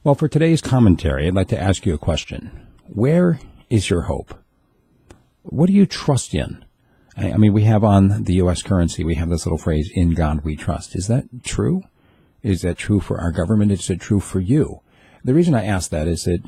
Well, for today's commentary, I'd like to ask you a question. Where is your hope? What do you trust in? I mean, we have on the U.S. currency, we have this little phrase, "In God we trust." Is that true? Is that true for our government? Is it true for you? The reason I ask that is that,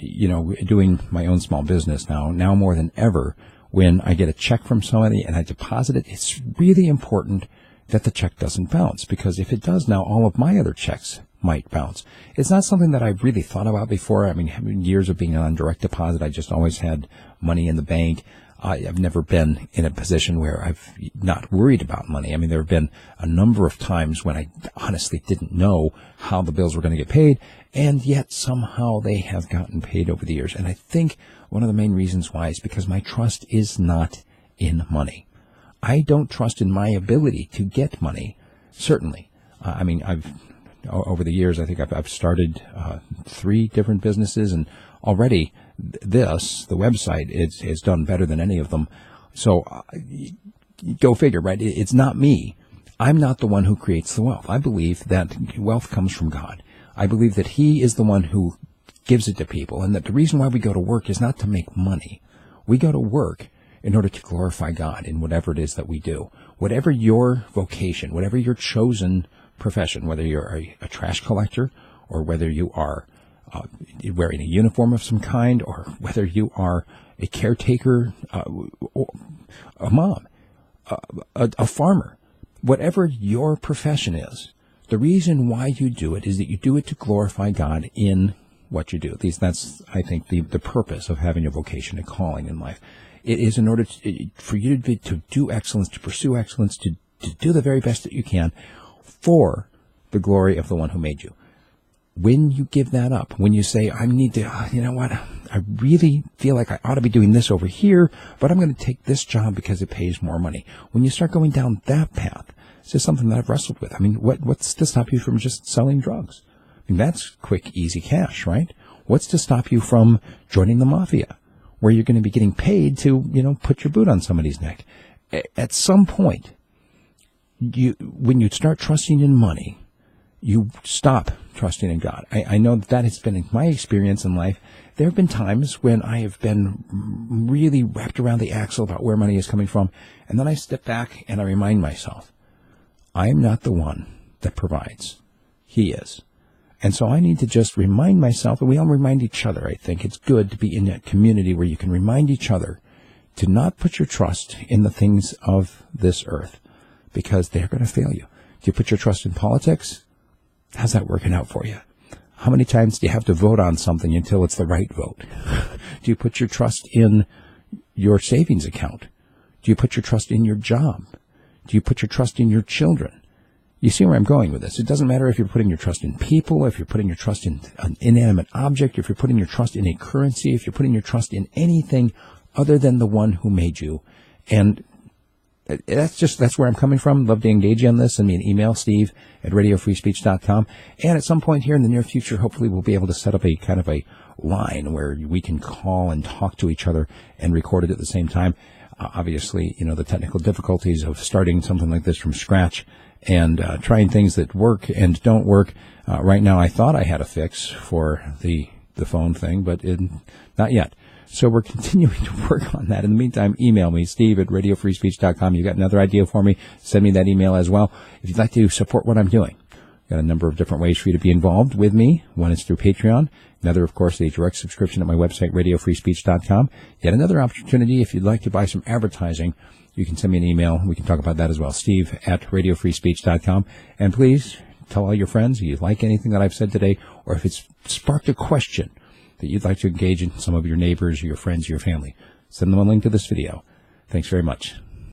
doing my own small business now more than ever, when I get a check from somebody and I deposit it, it's really important that the check doesn't bounce, because if it does now, all of my other checks might bounce. It's not something that I've really thought about before. I mean, having years of being on direct deposit, I just always had money in the bank. I've never been in a position where I've not worried about money. I mean, there have been a number of times when I honestly didn't know how the bills were going to get paid, and yet somehow they have gotten paid over the years. And I think one of the main reasons why is because my trust is not in money. I don't trust in my ability to get money, certainly. Over the years, I think I've started 3 different businesses, and already the website, is done better than any of them. So go figure, right? It's not me. I'm not the one who creates the wealth. I believe that wealth comes from God. I believe that He is the one who gives it to people, and that the reason why we go to work is not to make money. We go to work in order to glorify God in whatever it is that we do. Whatever your vocation, whatever your chosen profession, whether you're a trash collector, or whether you are wearing a uniform of some kind, or whether you are a caretaker, or a mom, a farmer, whatever your profession is, the reason why you do it is that you do it to glorify God in what you do. At least that's, I think, the purpose of having a vocation, a calling in life. It is in order for you to do excellence, to pursue excellence, to do the very best that you can for the glory of the one who made you. When you give that up, when you say, I need to, you know what, I really feel like I ought to be doing this over here, but I'm going to take this job because it pays more money. When you start going down that path, it's just something that I've wrestled with. I mean, what's to stop you from just selling drugs? I mean, that's quick, easy cash, right? What's to stop you from joining the mafia, where you're going to be getting paid to, put your boot on somebody's neck? At some point, when you start trusting in money, you stop trusting in God. I know that has been my experience in life. There have been times when I have been really wrapped around the axle about where money is coming from, and then I step back and I remind myself, I am not the one that provides. He is. And so I need to just remind myself, and we all remind each other. I think it's good to be in that community where you can remind each other to not put your trust in the things of this earth, because they're going to fail you. Do you put your trust in politics? How's that working out for you? How many times do you have to vote on something until it's the right vote? Do you put your trust in your savings account? Do you put your trust in your job? Do you put your trust in your children? You see where I'm going with this. It doesn't matter if you're putting your trust in people, if you're putting your trust in an inanimate object, if you're putting your trust in a currency, if you're putting your trust in anything other than the one who made you. And that's where I'm coming from. Love to engage you on this. Send me an email, steve@radiofreespeech.com. And at some point here in the near future, hopefully we'll be able to set up a kind of a line where we can call and talk to each other and record it at the same time. Obviously, the technical difficulties of starting something like this from scratch and trying things that work and don't work. Right now, I thought I had a fix for the phone thing, but not yet. So we're continuing to work on that. In the meantime, email me, steve@radiofreespeech.com. You got another idea for me? Send me that email as well. If you'd like to support what I'm doing, I've got a number of different ways for you to be involved with me. One is through Patreon. Another, of course, a direct subscription at my website, radiofreespeech.com. Yet another opportunity, if you'd like to buy some advertising, you can send me an email. We can talk about that as well, steve@radiofreespeech.com. And please tell all your friends if you like anything that I've said today, or if it's sparked a question that you'd like to engage in some of your neighbors, or your friends, or your family. Send them a link to this video. Thanks very much.